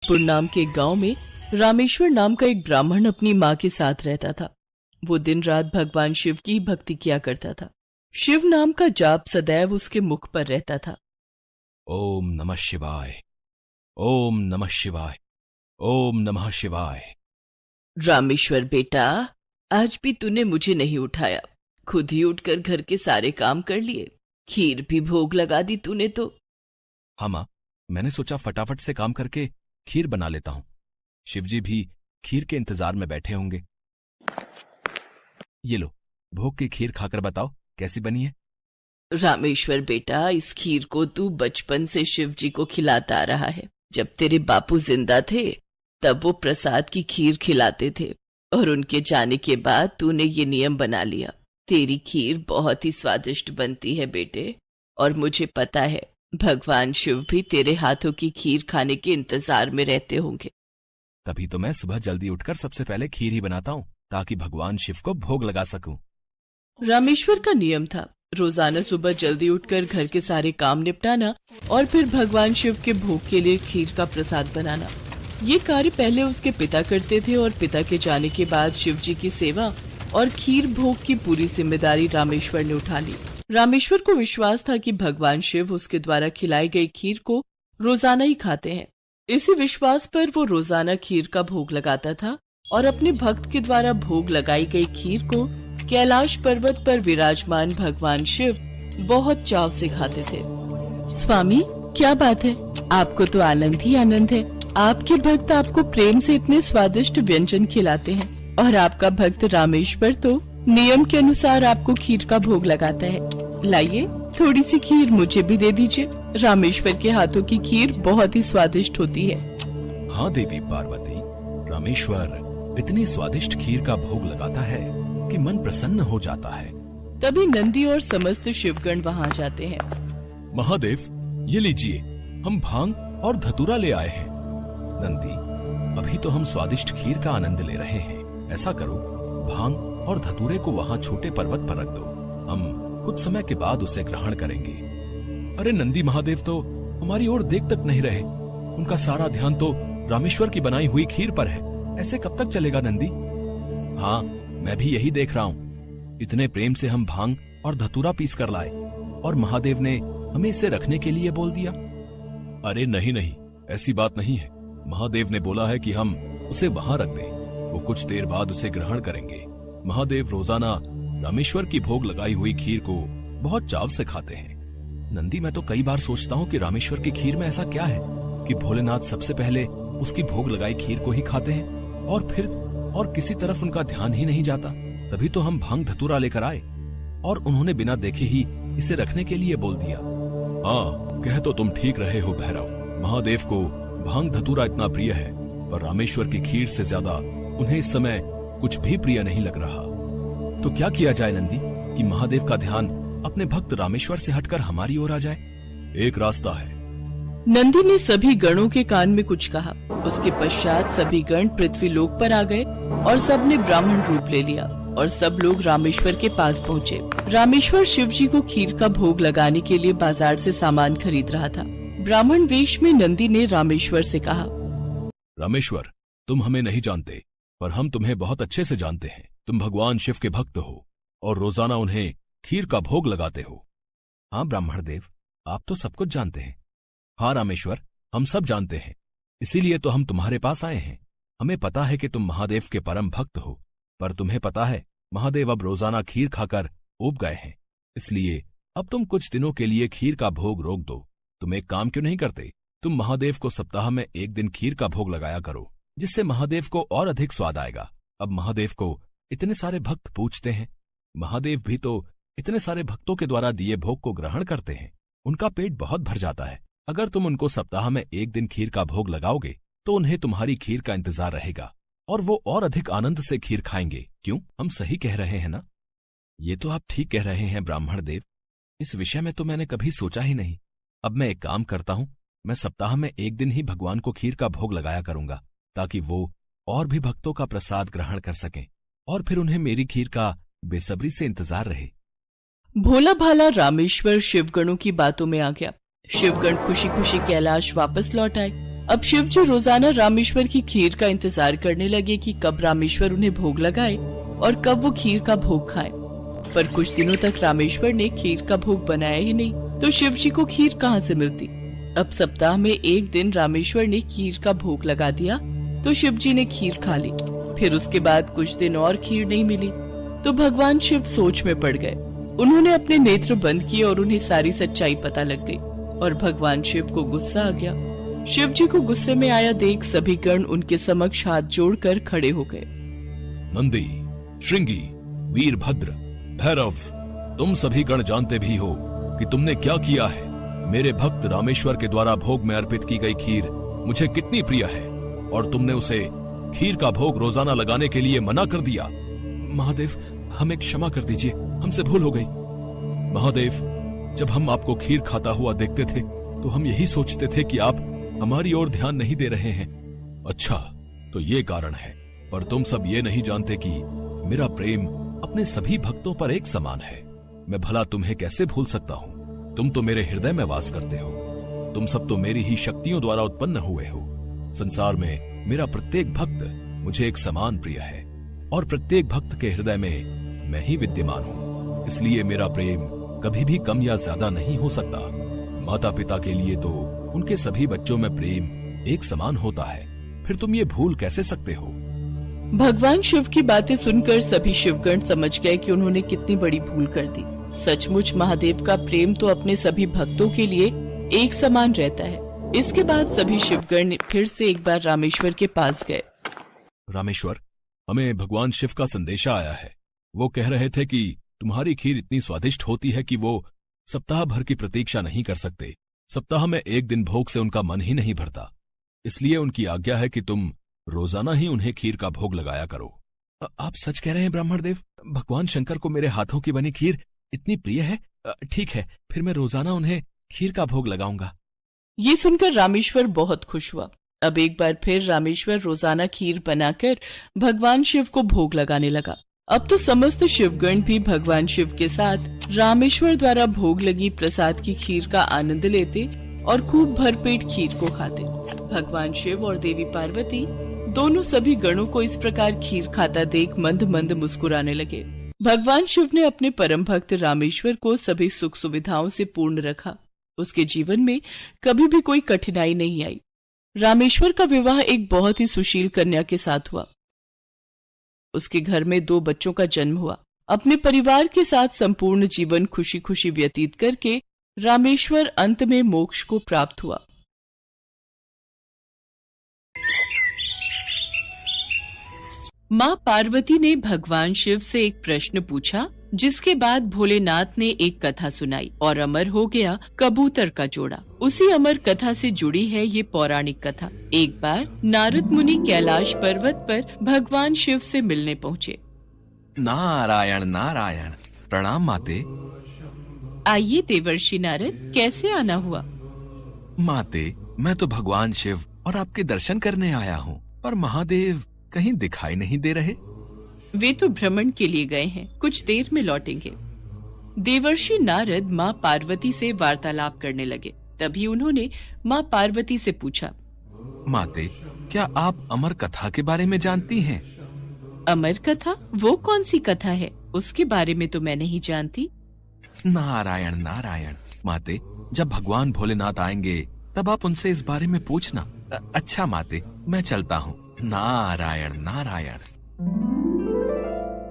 नागपुर नाम के गांव में रामेश्वर नाम का एक ब्राह्मण अपनी माँ के साथ रहता था। वो दिन रात भगवान शिव की भक्ति किया करता था। शिव नाम का जाप सदैव उसके मुख पर रहता था। ओम नमः शिवाय, ओम नमः शिवाय, ओम नमः शिवाय। रामेश्वर बेटा, आज भी तूने मुझे नहीं उठाया। खुद ही उठकर घर के सारे काम कर लिए, खीर भी भोग लगा दी तूने तो। हाँ माँ, मैंने सोचा फटाफट से काम करके खीर बना लेता हूं। शिवजी भी खीर के इंतजार में बैठे होंगे। ये लो, भोग की खीर खाकर बताओ कैसी बनी है। रामेश्वर बेटा, इस खीर को तू बचपन से शिव जी को खिलाता आ रहा है। जब तेरे बापू जिंदा थे तब वो प्रसाद की खीर खिलाते थे और उनके जाने के बाद तूने ये नियम बना लिया। तेरी खीर बहुत ही स्वादिष्ट बनती है बेटे, और मुझे पता है भगवान शिव भी तेरे हाथों की खीर खाने के इंतजार में रहते होंगे। तभी तो मैं सुबह जल्दी उठकर सबसे पहले खीर ही बनाता हूँ, ताकि भगवान शिव को भोग लगा सकूं। रामेश्वर का नियम था रोजाना सुबह जल्दी उठकर घर के सारे काम निपटाना और फिर भगवान शिव के भोग के लिए खीर का प्रसाद बनाना। ये कार्य पहले उसके पिता करते थे और पिता के जाने के बाद शिव जी की सेवा और खीर भोग की पूरी जिम्मेदारी रामेश्वर ने उठा ली। रामेश्वर को विश्वास था कि भगवान शिव उसके द्वारा खिलाई गई खीर को रोजाना ही खाते हैं। इसी विश्वास पर वो रोजाना खीर का भोग लगाता था और अपने भक्त के द्वारा भोग लगाई गई खीर को कैलाश पर्वत पर विराजमान भगवान शिव बहुत चाव से खाते थे। स्वामी, क्या बात है, आपको तो आनंद ही आनंद है। आपके भक्त आपको प्रेम से इतने स्वादिष्ट व्यंजन खिलाते हैं और आपका भक्त रामेश्वर तो नियम के अनुसार आपको खीर का भोग लगाता है। लाइए, थोड़ी सी खीर मुझे भी दे दीजिए। रामेश्वर के हाथों की खीर बहुत ही स्वादिष्ट होती है। हाँ देवी पार्वती, रामेश्वर इतनी स्वादिष्ट खीर का भोग लगाता है कि मन प्रसन्न हो जाता है। तभी नंदी और समस्त शिवगण वहाँ जाते हैं। महादेव, ये लीजिए, हम भांग और धतूरा ले आए हैं। नंदी, अभी तो हम स्वादिष्ट खीर का आनंद ले रहे हैं। ऐसा करो, भांग और धतूरे को वहाँ छोटे पर्वत पर रख दो। हम कुछ समय के बाद उसे ग्रहण करेंगे। अरे नंदी महादेव तो हमारी ओर देख तक नहीं रहे। उनका सारा ध्यान तो रामेश्वर की बनाई हुई खीर पर है। ऐसे कब तक चलेगा नंदी? हाँ, मैं भी यही देख रहा हूँ। इतने प्रेम से हम भांग और धतूरा पीस कर लाए और महादेव ने हमें इसे रखने के लिए बोल दिया। अरे नहीं नहीं, ऐसी बात नहीं है। महादेव ने बोला है कि हम उसे वहां रख दें। वो कुछ देर बाद उसे ग्रहण करेंगे। महादेव रोजाना रामेश्वर की भोग लगाई हुई खीर को बहुत चाव से खाते हैं। नंदी, मैं तो कई बार सोचता हूँ कि रामेश्वर की खीर में ऐसा क्या है कि भोलेनाथ सबसे पहले उसकी भोग लगाई खीर को ही खाते हैं और फिर और किसी तरफ उनका ध्यान ही नहीं जाता। तभी तो हम भांग धतूरा लेकर आए और उन्होंने बिना देखे ही इसे रखने के लिए बोल दिया। हाँ, कह तो तुम ठीक रहे हो भैरव। महादेव को भांग धतूरा इतना प्रिय है, पर रामेश्वर की खीर से ज्यादा उन्हें इस समय कुछ भी प्रिय नहीं लग रहा। तो क्या किया जाए नंदी कि महादेव का ध्यान अपने भक्त रामेश्वर से हटकर हमारी ओर आ जाए? एक रास्ता है। नंदी ने सभी गणों के कान में कुछ कहा। उसके पश्चात सभी गण पृथ्वी लोक पर आ गए और सबने ब्राह्मण रूप ले लिया और सब लोग रामेश्वर के पास पहुँचे। रामेश्वर शिव जी को खीर का भोग लगाने के लिए बाजार से सामान खरीद रहा था। ब्राह्मण वेश में नंदी ने रामेश्वर से कहा, रामेश्वर, तुम हमें नहीं जानते, पर हम तुम्हें बहुत अच्छे से जानते हैं। तुम भगवान शिव के भक्त हो और रोजाना उन्हें खीर का भोग लगाते हो। हाँ ब्राह्मण देव, आप तो सब कुछ जानते हैं। हाँ रामेश्वर, हम सब जानते हैं, इसीलिए तो हम तुम्हारे पास आए हैं। हमें पता है कि तुम महादेव के परम भक्त हो, पर तुम्हें पता है महादेव अब रोजाना खीर खाकर ऊब गए हैं। इसलिए अब तुम कुछ दिनों के लिए खीर का भोग रोक दो। तुम एक काम क्यों नहीं करते? तुम महादेव को सप्ताह में एक दिन खीर का भोग लगाया करो, जिससे महादेव को और अधिक स्वाद आएगा। अब महादेव को इतने सारे भक्त पूजते हैं। महादेव भी तो इतने सारे भक्तों के द्वारा दिए भोग को ग्रहण करते हैं। उनका पेट बहुत भर जाता है। अगर तुम उनको सप्ताह में एक दिन खीर का भोग लगाओगे तो उन्हें तुम्हारी खीर का इंतजार रहेगा और वो और अधिक आनंद से खीर खाएंगे। क्यों, हम सही कह रहे हैं ना? ये तो आप ठीक कह रहे हैं ब्राह्मण देव। इस विषय में तो मैंने कभी सोचा ही नहीं। अब मैं एक काम करता हूँ, मैं सप्ताह में एक दिन ही भगवान को खीर का भोग लगाया करूंगा, ताकि वो और भी भक्तों का प्रसाद ग्रहण कर सकें और फिर उन्हें मेरी खीर का बेसब्री से इंतजार रहे। भोला भाला रामेश्वर शिवगणों की बातों में आ गया। शिवगण खुशी खुशी कैलाश वापस लौट आए। अब शिव जी रोजाना रामेश्वर की खीर का इंतजार करने लगे कि कब रामेश्वर उन्हें भोग लगाए और कब वो खीर का भोग खाए। पर कुछ दिनों तक रामेश्वर ने खीर का भोग बनाया ही नहीं, तो शिव जी को खीर कहाँ से मिलती। अब सप्ताह में एक दिन रामेश्वर ने खीर का भोग लगा दिया तो शिव जी ने खीर खा ली। फिर उसके बाद कुछ दिन और खीर नहीं मिली तो भगवान शिव सोच में पड़ गए। उन्होंने अपने नेत्र बंद किए और उन्हें सारी सच्चाई पता लग गई और भगवान शिव को गुस्सा आ गया। शिव जी को गुस्से में आया देख सभी गण उनके समक्ष हाथ जोड़कर खड़े हो गए। नंदी, श्रृंगी, वीरभद्र, भैरव, तुम सभी गण जानते भी हो कि तुमने क्या किया है। मेरे भक्त रामेश्वर के द्वारा भोग में अर्पित की गई खीर मुझे कितनी प्रिय है और तुमने उसे खीर का भोग रोजाना लगाने के लिए मना कर दिया। महादेव, हमें क्षमा कर दीजिए, हमसे भूल हो गई। महादेव, जब हम आपको खीर खाता हुआ देखते थे तो हम यही सोचते थे कि आप हमारी ओर ध्यान नहीं दे रहे हैं। अच्छा, तो ये कारण है, पर तुम सब ये नहीं जानते कि मेरा प्रेम अपने सभी भक्तों पर एक समान है। मैं भला तुम्हें कैसे भूल सकता हूँ? तुम तो मेरे हृदय में वास करते हो। तुम सब तो मेरी ही शक्तियों द्वारा उत्पन्न हुए हो। संसार में मेरा प्रत्येक भक्त मुझे एक समान प्रिय है और प्रत्येक भक्त के हृदय में मैं ही विद्यमान हूँ। इसलिए मेरा प्रेम कभी भी कम या ज्यादा नहीं हो सकता। माता पिता के लिए तो उनके सभी बच्चों में प्रेम एक समान होता है, फिर तुम ये भूल कैसे सकते हो? भगवान शिव की बातें सुनकर सभी शिवगण समझ गए कि उन्होंने कितनी बड़ी भूल कर दी। सचमुच महादेव का प्रेम तो अपने सभी भक्तों के लिए एक समान रहता है। इसके बाद सभी शिवगण फिर से एक बार रामेश्वर के पास गए। रामेश्वर, हमें भगवान शिव का संदेशा आया है। वो कह रहे थे कि तुम्हारी खीर इतनी स्वादिष्ट होती है कि वो सप्ताह भर की प्रतीक्षा नहीं कर सकते। सप्ताह में एक दिन भोग से उनका मन ही नहीं भरता। इसलिए उनकी आज्ञा है कि तुम रोजाना ही उन्हें खीर का भोग लगाया करो। आप सच कह रहे हैं ब्राह्मण देव? भगवान शंकर को मेरे हाथों की बनी खीर इतनी प्रिय है? ठीक है, फिर मैं रोजाना उन्हें खीर का भोग लगाऊंगा। ये सुनकर रामेश्वर बहुत खुश हुआ। अब एक बार फिर रामेश्वर रोजाना खीर बनाकर भगवान शिव को भोग लगाने लगा। अब तो समस्त शिवगण भी भगवान शिव के साथ रामेश्वर द्वारा भोग लगी प्रसाद की खीर का आनंद लेते और खूब भरपेट खीर को खाते। भगवान शिव और देवी पार्वती दोनों सभी गणों को इस प्रकार खीर खाता देख मंद मंद मुस्कुराने लगे। भगवान शिव ने अपने परम भक्त रामेश्वर को सभी सुख सुविधाओं से पूर्ण रखा। उसके जीवन में कभी भी कोई कठिनाई नहीं आई। रामेश्वर का विवाह एक बहुत ही सुशील कन्या के साथ हुआ। उसके घर में 2 बच्चों का जन्म हुआ। अपने परिवार के साथ संपूर्ण जीवन खुशी खुशी व्यतीत करके रामेश्वर अंत में मोक्ष को प्राप्त हुआ। माँ पार्वती ने भगवान शिव से एक प्रश्न पूछा, जिसके बाद भोलेनाथ ने एक कथा सुनाई और अमर हो गया कबूतर का जोड़ा। उसी अमर कथा से जुड़ी है ये पौराणिक कथा। एक बार नारद मुनि कैलाश पर्वत पर भगवान शिव से मिलने पहुँचे। नारायण नारायण, प्रणाम माते। आइए देवर्षि नारद, कैसे आना हुआ? माते, मैं तो भगवान शिव और आपके दर्शन करने आया हूँ, पर महादेव कहीं दिखाई नहीं दे रहे। वे तो भ्रमण के लिए गए हैं, कुछ देर में लौटेंगे। देवर्षि नारद माँ पार्वती से वार्तालाप करने लगे। तभी उन्होंने माँ पार्वती से पूछा, माते, क्या आप अमर कथा के बारे में जानती हैं? अमर कथा? वो कौन सी कथा है? उसके बारे में तो मैं नहीं जानती। नारायण नारायण, माते, जब भगवान भोलेनाथ आएंगे तब आप उनसे इस बारे में पूछना। अच्छा माते, मैं चलता हूँ। नारायण नारायण।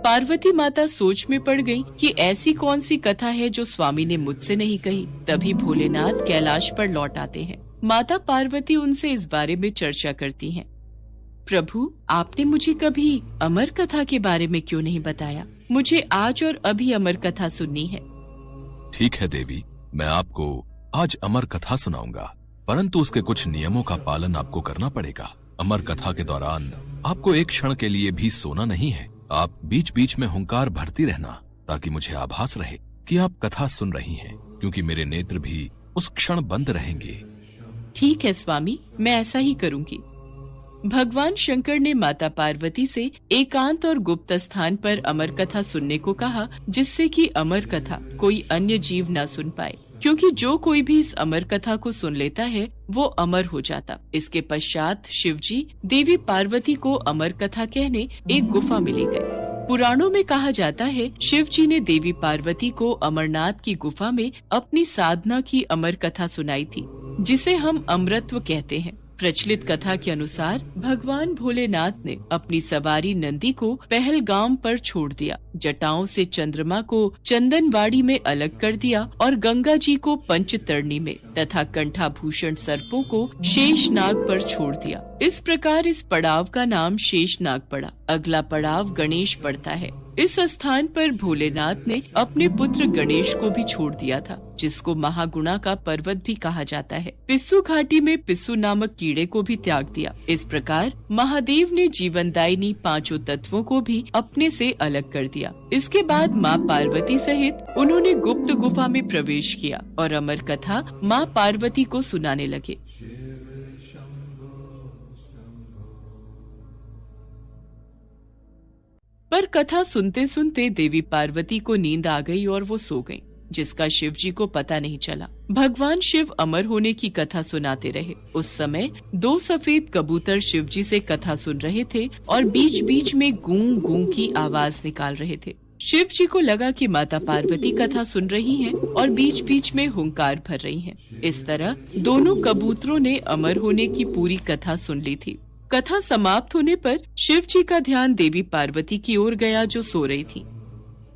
पार्वती माता सोच में पड़ गई कि ऐसी कौन सी कथा है जो स्वामी ने मुझसे नहीं कही। तभी भोलेनाथ कैलाश पर लौट आते हैं। माता पार्वती उनसे इस बारे में चर्चा करती हैं। प्रभु, आपने मुझे कभी अमर कथा के बारे में क्यों नहीं बताया? मुझे आज और अभी अमर कथा सुननी है। ठीक है देवी, मैं आपको आज अमर कथा सुनाऊंगा, परंतु उसके कुछ नियमों का पालन आपको करना पड़ेगा। अमर कथा के दौरान आपको एक क्षण के लिए भी सोना नहीं है। आप बीच बीच में हुंकार भरती रहना, ताकि मुझे आभास रहे कि आप कथा सुन रही हैं, क्योंकि मेरे नेत्र भी उस क्षण बंद रहेंगे। ठीक है स्वामी, मैं ऐसा ही करूंगी। भगवान शंकर ने माता पार्वती से एकांत और गुप्त स्थान पर अमर कथा सुनने को कहा, जिससे कि अमर कथा कोई अन्य जीव न सुन पाए। क्योंकि जो कोई भी इस अमर कथा को सुन लेता है वो अमर हो जाता। इसके पश्चात शिवजी देवी पार्वती को अमर कथा कहने एक गुफा में ले गए। पुराणों में कहा जाता है शिव जी ने देवी पार्वती को अमरनाथ की गुफा में अपनी साधना की अमर कथा सुनाई थी, जिसे हम अमृतत्व कहते हैं। प्रचलित कथा के अनुसार भगवान भोलेनाथ ने अपनी सवारी नंदी को पहलगाम पर छोड़ दिया, जटाओं से चंद्रमा को चंदनवाड़ी में अलग कर दिया और गंगा जी को पंचतरणी में तथा कंठाभूषण सर्पों को शेषनाग पर छोड़ दिया। इस प्रकार इस पड़ाव का नाम शेषनाग पड़ा। अगला पड़ाव गणेश पड़ता है। इस स्थान पर भोलेनाथ ने अपने पुत्र गणेश को भी छोड़ दिया था, जिसको महागुणा का पर्वत भी कहा जाता है। पिस्सू घाटी में पिस्सू नामक कीड़े को भी त्याग दिया। इस प्रकार महादेव ने जीवनदायिनी पांचों तत्वों को भी अपने से अलग कर दिया। इसके बाद माँ पार्वती सहित उन्होंने गुप्त गुफा में प्रवेश किया और अमर कथा माँ पार्वती को सुनाने लगे। पर कथा सुनते सुनते देवी पार्वती को नींद आ गई और वो सो गईं, जिसका शिव जी को पता नहीं चला। भगवान शिव अमर होने की कथा सुनाते रहे। उस समय 2 सफेद कबूतर शिव जी से कथा सुन रहे थे और बीच बीच में गूं गूं की आवाज निकाल रहे थे। शिव जी को लगा कि माता पार्वती कथा सुन रही हैं और बीच बीच में हुंकार भर रही हैं। इस तरह दोनों कबूतरों ने अमर होने की पूरी कथा सुन ली थी। कथा समाप्त होने पर शिव जी का ध्यान देवी पार्वती की ओर गया, जो सो रही थी।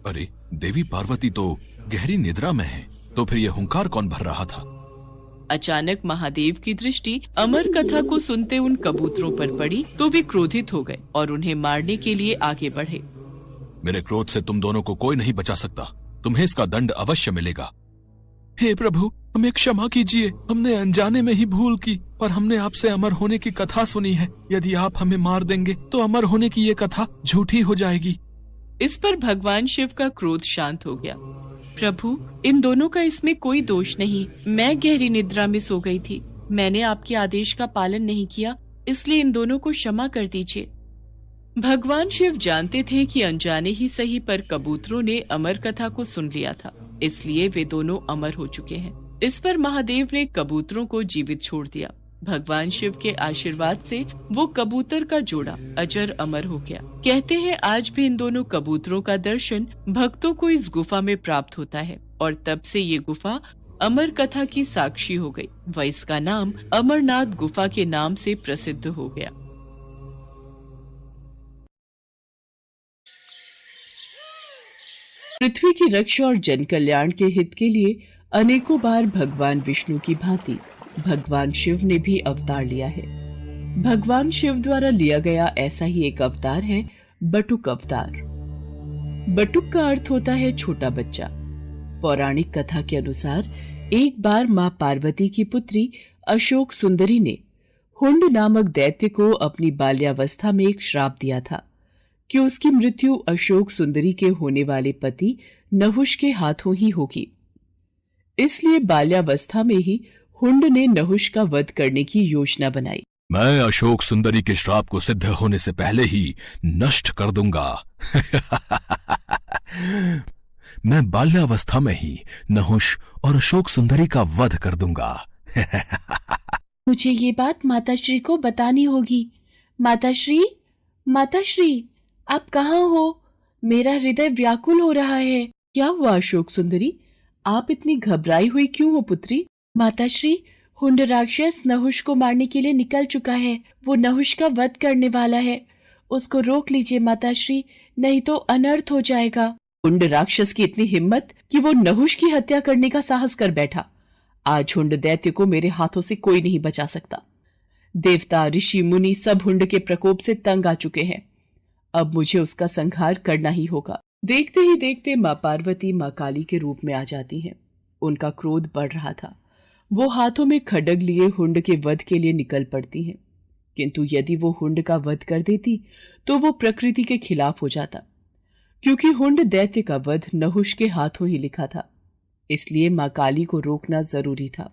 अरे, देवी पार्वती तो गहरी निद्रा में है, तो फिर ये हुंकार कौन भर रहा था? अचानक महादेव की दृष्टि अमर कथा को सुनते उन कबूतरों पर पड़ी तो वे क्रोधित हो गए और उन्हें मारने के लिए आगे बढ़े। मेरे क्रोध से तुम दोनों को कोई नहीं बचा सकता। तुम्हें इसका दंड अवश्य मिलेगा। हे प्रभु, हमें क्षमा कीजिए। हमने अनजाने में ही भूल की, पर हमने आपसे अमर होने की कथा सुनी है। यदि आप हमें मार देंगे तो अमर होने की ये कथा झूठी हो जाएगी। इस पर भगवान शिव का क्रोध शांत हो गया। प्रभु, इन दोनों का इसमें कोई दोष नहीं। मैं गहरी निद्रा में सो गई थी। मैंने आपके आदेश का पालन नहीं किया, इसलिए इन दोनों को क्षमा कर दीजिए। भगवान शिव जानते थे कि अनजाने ही सही पर कबूतरों ने अमर कथा को सुन लिया था, इसलिए वे दोनों अमर हो चुके हैं। इस पर महादेव ने कबूतरों को जीवित छोड़ दिया। भगवान शिव के आशीर्वाद से वो कबूतर का जोड़ा अजर अमर हो गया। कहते हैं आज भी इन दोनों कबूतरों का दर्शन भक्तों को इस गुफा में प्राप्त होता है और तब से ये गुफा अमर कथा की साक्षी हो गई व इसका नाम अमरनाथ गुफा के नाम से प्रसिद्ध हो गया। पृथ्वी की रक्षा और जन कल्याण के हित के लिए अनेकों बार भगवान विष्णु की भांति भगवान शिव ने भी अवतार लिया है। भगवान शिव द्वारा लिया गया ऐसा ही एक अवतार है बटुक अवतार। बटुक का अर्थ होता है छोटा बच्चा। पौराणिक कथा के अनुसार एक बार मां पार्वती की पुत्री अशोक सुंदरी ने हुंड नामक दैत्य को अपनी बाल्यावस्था में एक श्राप दिया था कि उसकी मृत्यु अशोक सुंदरी के होने वाले पति नहुष के हाथों ही होगी। इसलिए बाल्यावस्था में ही हुंड ने नहुष का वध करने की योजना बनाई। मैं अशोक सुंदरी के श्राप को सिद्ध होने से पहले ही नष्ट कर दूंगा। मैं बाल्यावस्था में ही नहुष और अशोक सुंदरी का वध कर दूंगा। मुझे ये बात माताश्री को बतानी होगी। माताश्री, माताश्री, आप कहाँ हो? मेरा हृदय व्याकुल हो रहा है। क्या हुआ अशोक सुंदरी? आप इतनी घबराई हुई क्यों हो पुत्री? माताश्री, हुंड राक्षस नहुष को मारने के लिए निकल चुका है। वो नहुष का वध करने वाला है। उसको रोक लीजिए माताश्री, नहीं तो अनर्थ हो जाएगा। हुंड राक्षस की इतनी हिम्मत कि वो नहुष की हत्या करने का साहस कर बैठा। आज हुंड दैत्य को मेरे हाथों से कोई नहीं बचा सकता। देवता, ऋषि, मुनि सब हुंड के प्रकोप से तंग आ चुके हैं। अब मुझे उसका संहार करना ही होगा। देखते ही देखते माँ पार्वती माँ काली के रूप में आ जाती हैं। उनका क्रोध बढ़ रहा था। वो हाथों में खड्ग लिए हुंड के वध के लिए निकल पड़ती हैं। किंतु यदि वो हुंड का वध कर देती तो वो प्रकृति के खिलाफ हो जाता, क्योंकि हुंड दैत्य का वध नहुष के हाथों ही लिखा था। इसलिए माँ काली को रोकना जरूरी था।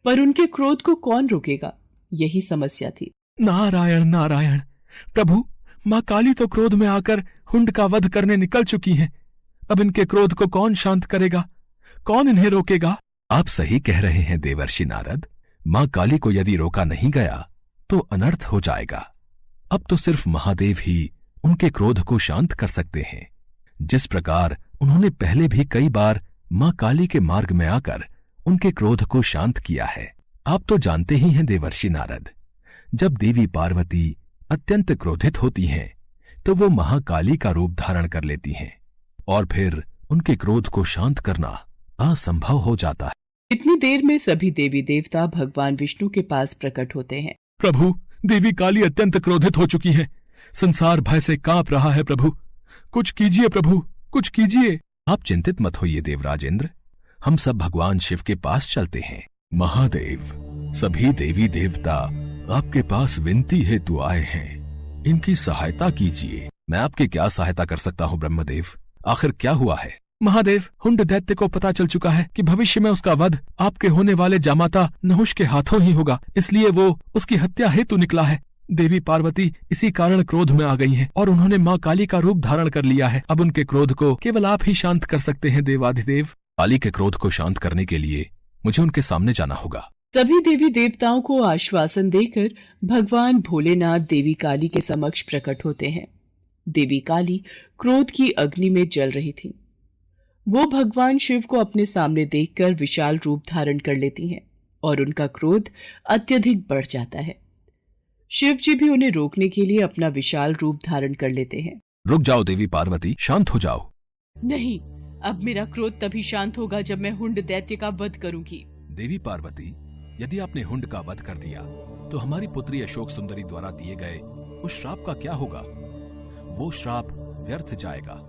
पर उनके क्रोध को कौन रोकेगा, यही समस्या थी। नारायण नारायण। प्रभु, माँ काली तो क्रोध में आकर हुंड का वध करने निकल चुकी हैं। अब इनके क्रोध को कौन शांत करेगा? कौन इन्हें रोकेगा? आप सही कह रहे हैं देवर्षि नारद। मां काली को यदि रोका नहीं गया तो अनर्थ हो जाएगा। अब तो सिर्फ महादेव ही उनके क्रोध को शांत कर सकते हैं, जिस प्रकार उन्होंने पहले भी कई बार मां काली के मार्ग में आकर उनके क्रोध को शांत किया है। आप तो जानते ही हैं देवर्षि नारद, जब देवी पार्वती अत्यंत क्रोधित होती हैं तो वो महाकाली का रूप धारण कर लेती हैं और फिर उनके क्रोध को शांत करना असंभव हो जाता है। इतनी देर में सभी देवी देवता भगवान विष्णु के पास प्रकट होते हैं। प्रभु, देवी काली अत्यंत क्रोधित हो चुकी है। संसार भय से कांप रहा है। प्रभु, कुछ कीजिए। प्रभु, कुछ कीजिए। आप चिंतित मत होइए देवराजेंद्र, हम सब भगवान शिव के पास चलते हैं। महादेव, सभी देवी देवता आपके पास विनती हेतु आए हैं, इनकी सहायता कीजिए। मैं आपकी क्या सहायता कर सकता हूँ ब्रह्मदेव? आखिर क्या हुआ है? महादेव, हुंड दैत्य को पता चल चुका है कि भविष्य में उसका वध आपके होने वाले जामाता नहुष के हाथों ही होगा, इसलिए वो उसकी हत्या हेतु निकला है। देवी पार्वती इसी कारण क्रोध में आ गई हैं और उन्होंने मां काली का रूप धारण कर लिया है। अब उनके क्रोध को केवल आप ही शांत कर सकते हैं देवाधिदेव। काली के क्रोध को शांत करने के लिए मुझे उनके सामने जाना होगा। सभी देवी देवताओं को आश्वासन देकर भगवान भोलेनाथ देवी काली के समक्ष प्रकट होते हैं। देवी काली क्रोध की अग्नि में जल रही थी। वो भगवान शिव को अपने सामने देखकर विशाल रूप धारण कर लेती हैं और उनका क्रोध अत्यधिक बढ़ जाता है। शिव जी भी उन्हें रोकने के लिए अपना विशाल रूप धारण कर लेते हैं। रुक जाओ देवी पार्वती, शांत हो जाओ। नहीं, अब मेरा क्रोध तभी शांत होगा जब मैं हुंड दैत्य का वध करूंगी। देवी पार्वती, यदि आपने हुंड का वध कर दिया तो हमारी पुत्री अशोक सुंदरी द्वारा दिए गए उस श्राप का क्या होगा? वो श्राप व्यर्थ जाएगा।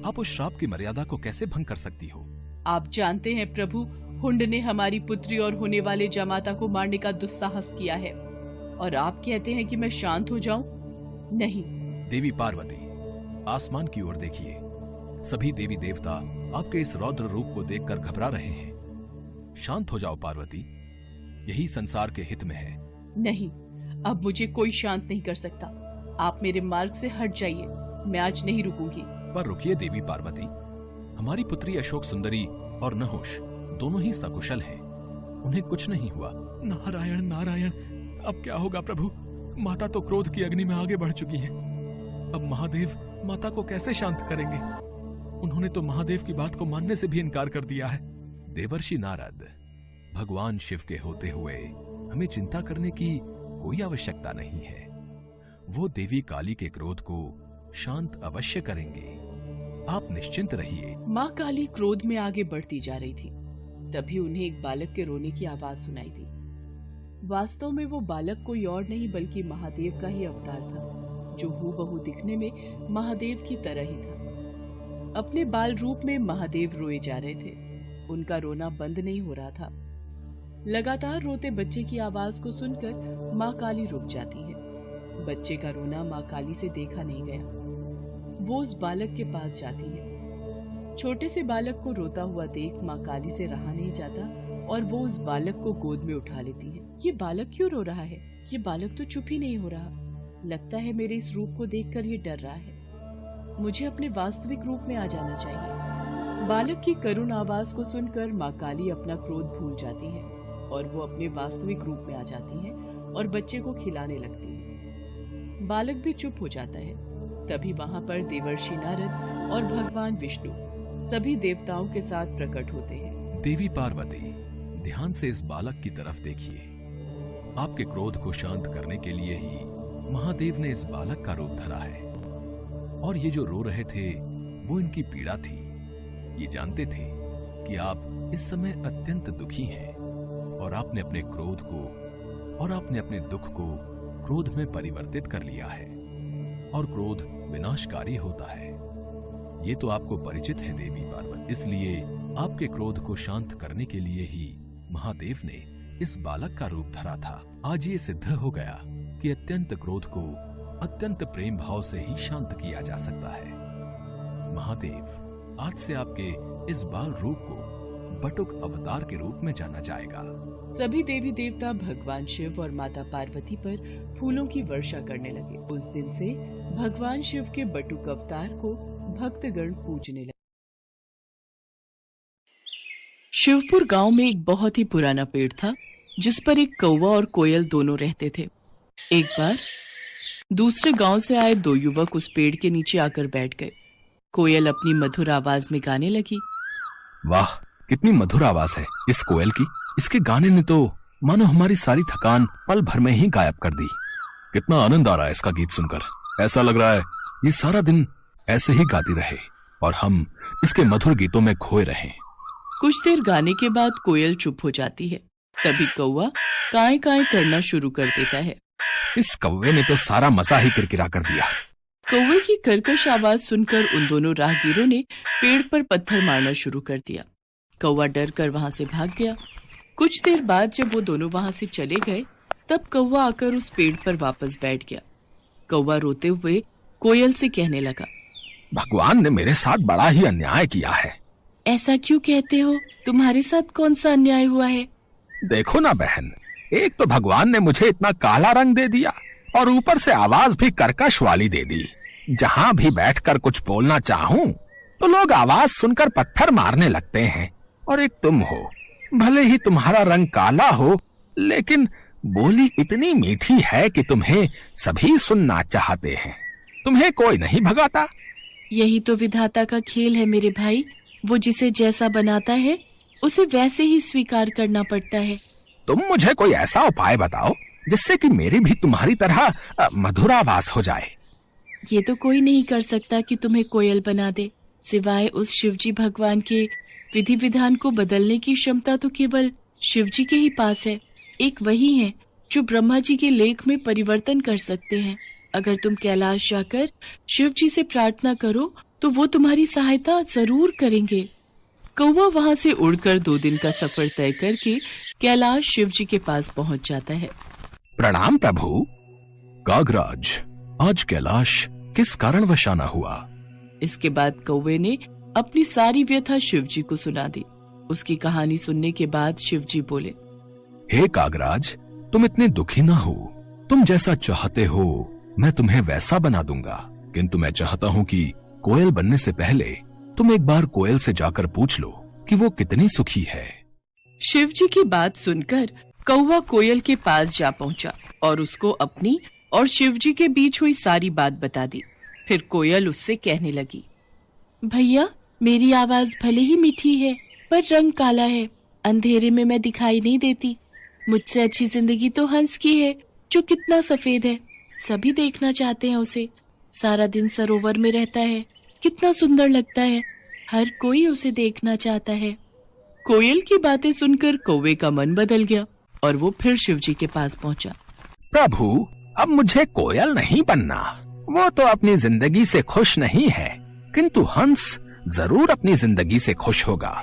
आप उस श्राप की मर्यादा को कैसे भंग कर सकती हो? आप जानते हैं प्रभु, हुंड ने हमारी पुत्री और होने वाले जामाता को मारने का दुस्साहस किया है और आप कहते हैं कि मैं शांत हो जाऊं? नहीं। देवी पार्वती, आसमान की ओर देखिए। सभी देवी देवता आपके इस रौद्र रूप को देखकर घबरा रहे हैं। शांत हो जाओ पार्वती, यही संसार के हित में है। नहीं, अब मुझे कोई शांत नहीं कर सकता। आप मेरे मार्ग से हट जाइए, मैं आज नहीं रुकूंगी। पर रुकिए देवी पार्वती, हमारी पुत्री अशोक सुंदरी और नहुष दोनों ही सकुशल हैं, उन्हें कुछ नहीं हुआ। नारायण नारायण, अब क्या होगा प्रभु? माता तो क्रोध की अग्नि में आगे बढ़ चुकी है। अब महादेव माता को कैसे शांत करेंगे? उन्होंने तो महादेव की बात को मानने से भी इनकार कर दिया है। देवर्षि नारद, भगवान शिव के होते हुए हमें चिंता करने की कोई आवश्यकता नहीं है। वो देवी काली के क्रोध को शांत अवश्य करेंगे, आप निश्चिंत रहिए। माँ काली क्रोध में आगे बढ़ती जा रही थी। तभी उन्हें एक बालक के रोने की आवाज सुनाई दी। वास्तव में वो बालक कोई और नहीं बल्कि महादेव का ही अवतार था, जो हूबहू दिखने में महादेव की तरह ही था। अपने बाल रूप में महादेव रोए जा रहे थे। उनका रोना बंद नहीं हो रहा था। लगातार रोते बच्चे की आवाज को सुनकर माँ काली रुक जाती है। बच्चे का रोना माँ काली से देखा नहीं गया। वो उस बालक के पास जाती है। छोटे से बालक को रोता हुआ देख माँ काली से रहा नहीं जाता और वो उस बालक को गोद में उठा लेती है। ये बालक क्यों रो रहा है? ये बालक तो चुप ही नहीं हो रहा। लगता है मेरे इस रूप को देखकर ये डर रहा है। मुझे अपने वास्तविक रूप में आ जाना चाहिए। बालक की करुण आवाज को सुनकर माँ काली अपना क्रोध भूल जाती है और वो अपने वास्तविक रूप में आ जाती है और बच्चे को खिलाने लगती है। बालक भी चुप हो जाता है। तभी वहां पर देवर्षि नारद और भगवान विष्णु सभी देवताओं के साथ प्रकट होते हैं। देवी पार्वती, ध्यान से इस बालक की तरफ देखिए। आपके क्रोध को शांत करने के लिए ही महादेव ने इस बालक का रूप धरा है और ये जो रो रहे थे वो इनकी पीड़ा थी। ये जानते थे कि आप इस समय अत्यंत दुखी हैं और आपने अपने क्रोध को और आपने अपने दुख को क्रोध में परिवर्तित कर लिया है और क्रोध विनाशकारी होता है। ये तो आपको परिचित है देवी पार्वती, इसलिए आपके क्रोध को शांत करने के लिए ही महादेव ने इस बालक का रूप धरा था। आज ये सिद्ध हो गया कि अत्यंत क्रोध को अत्यंत प्रेम भाव से ही शांत किया जा सकता है। महादेव, आज से आपके इस बाल रूप को बटुक अवतार के रूप में जाना जाएगा। सभी देवी देवता भगवान शिव और माता पार्वती पर फूलों की वर्षा करने लगे। उस दिन से भगवान शिव के बटुक अवतार को भक्तगण पूजने लगे। शिवपुर गांव में एक बहुत ही पुराना पेड़ था जिस पर एक कौवा और कोयल दोनों रहते थे। एक बार दूसरे गांव से आए दो युवक उस पेड़ के नीचे आकर बैठ गए। कोयल अपनी मधुर आवाज में गाने लगी। वाह, कितनी मधुर आवाज है इस कोयल की। इसके गाने ने तो मानो हमारी सारी थकान पल भर में ही गायब कर दी। कितना आनंद आ रहा है इसका गीत सुनकर। ऐसा लग रहा है ये सारा दिन ऐसे ही गाती रहे और हम इसके मधुर गीतों में खोए रहें। कुछ देर गाने के बाद कोयल चुप हो जाती है। तभी कौवा काए काए करना शुरू कर देता है। इस कौवे ने तो सारा मजा ही किरकिरा कर दिया। कौवे की कर्कश आवाज सुनकर उन दोनों राहगीरों ने पेड़ पर पत्थर मारना शुरू कर दिया। कौवा डर कर वहां से भाग गया। कुछ देर बाद जब वो दोनों वहां से चले गए तब कौवा आकर उस पेड़ पर वापस बैठ गया। कौवा रोते हुए कोयल से कहने लगा, भगवान ने मेरे साथ बड़ा ही अन्याय किया है। ऐसा क्यों कहते हो? तुम्हारे साथ कौन सा अन्याय हुआ है? देखो ना बहन, एक तो भगवान ने मुझे इतना काला रंग दे दिया और ऊपर से आवाज भी कर्कश वाली दे दी। जहां भी बैठकर कुछ बोलना चाहूं तो लोग आवाज सुनकर पत्थर मारने लगते हैं। और एक तुम हो, भले ही तुम्हारा रंग काला हो लेकिन बोली इतनी मीठी है कि तुम्हें सभी सुनना चाहते हैं। तुम्हें कोई नहीं भगाता। यही तो विधाता का खेल है मेरे भाई। वो जिसे जैसा बनाता है उसे वैसे ही स्वीकार करना पड़ता है। तुम मुझे कोई ऐसा उपाय बताओ जिससे कि मेरी भी तुम्हारी तरह मधुर आवाज हो जाए। ये तो कोई नहीं कर सकता कि तुम्हें कोयल बना दे, सिवाय उस शिवजी भगवान के। विधि विधान को बदलने की क्षमता तो केवल शिवजी के ही पास है। एक वही है जो ब्रह्मा जी के लेख में परिवर्तन कर सकते हैं। अगर तुम कैलाश जाकर शिवजी से प्रार्थना करो तो वो तुम्हारी सहायता जरूर करेंगे। कौवा वहां से उड़कर 2 दिन का सफर तय करके कैलाश शिवजी के पास पहुंच जाता है। प्रणाम प्रभु। कागराज, आज कैलाश किस कारणवश आना हुआ? इसके बाद कौवे ने अपनी सारी व्यथा शिवजी को सुना दी। उसकी कहानी सुनने के बाद शिवजी बोले, हे कागराज, तुम इतने दुखी ना हो। तुम जैसा चाहते हो मैं तुम्हें वैसा बना दूंगा, किंतु मैं चाहता हूँ कि कोयल बनने से पहले तुम एक बार कोयल से जाकर पूछ लो कि वो कितनी सुखी है। शिवजी की बात सुनकर कौवा कोयल के पास जा पहुंचा और उसको अपनी और शिवजी के बीच हुई सारी बात बता दी। फिर कोयल उससे कहने लगी, भैया, मेरी आवाज भले ही मीठी है पर रंग काला है। अंधेरे में मैं दिखाई नहीं देती। मुझसे अच्छी जिंदगी तो हंस की है जो कितना सफेद है। सभी देखना चाहते हैं उसे। सारा दिन सरोवर में रहता है, कितना सुंदर लगता है। हर कोई उसे देखना चाहता है। कोयल की बातें सुनकर कौवे का मन बदल गया और वो फिर शिवजी के पास पहुंचा। प्रभु, अब मुझे कोयल नहीं बनना। वो तो अपनी जिंदगी से खुश नहीं है, किंतु हंस जरूर अपनी जिंदगी से खुश होगा।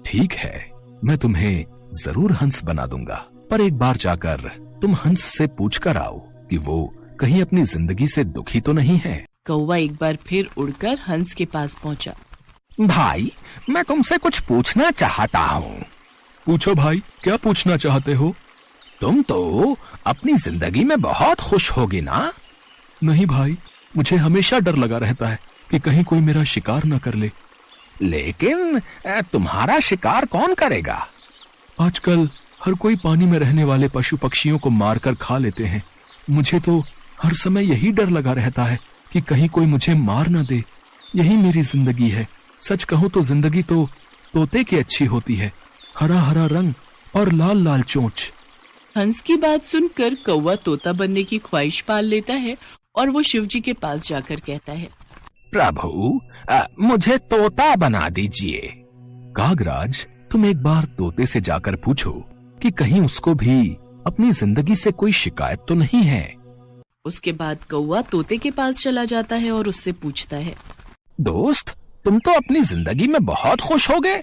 ठीक है, मैं तुम्हें जरूर हंस बना दूंगा, पर एक बार जाकर तुम हंस से पूछकर आओ कि वो कहीं अपनी जिंदगी से दुखी तो नहीं है। कौवा एक बार फिर उड़कर हंस के पास पहुंचा। भाई, मैं तुमसे कुछ पूछना चाहता हूँ। पूछो भाई, क्या पूछना चाहते हो? तुम तो अपनी जिंदगी में बहुत खुश होगी ना? नहीं भाई, मुझे हमेशा डर लगा रहता है कि कहीं कोई मेरा शिकार न कर ले। लेकिन तुम्हारा शिकार कौन करेगा? आजकल हर कोई पानी में रहने वाले पशु पक्षियों को मारकर खा लेते हैं। मुझे तो हर समय यही डर लगा रहता है कि कहीं कोई मुझे मार न दे। यही मेरी जिंदगी है। सच कहूं तो जिंदगी तो तोते की अच्छी होती है, हरा हरा रंग और लाल लाल चोंच। हंस की बात सुनकर कौवा तोता बनने की ख्वाहिश पाल लेता है और वो शिवजी के पास जाकर कहता है, प्रभु, मुझे तोता बना दीजिए। कागराज, तुम एक बार तोते से जाकर पूछो कि कहीं उसको भी अपनी जिंदगी से कोई शिकायत तो नहीं है। उसके बाद कौवा तोते के पास चला जाता है और उससे पूछता है, दोस्त, तुम तो अपनी जिंदगी में बहुत खुश हो गए।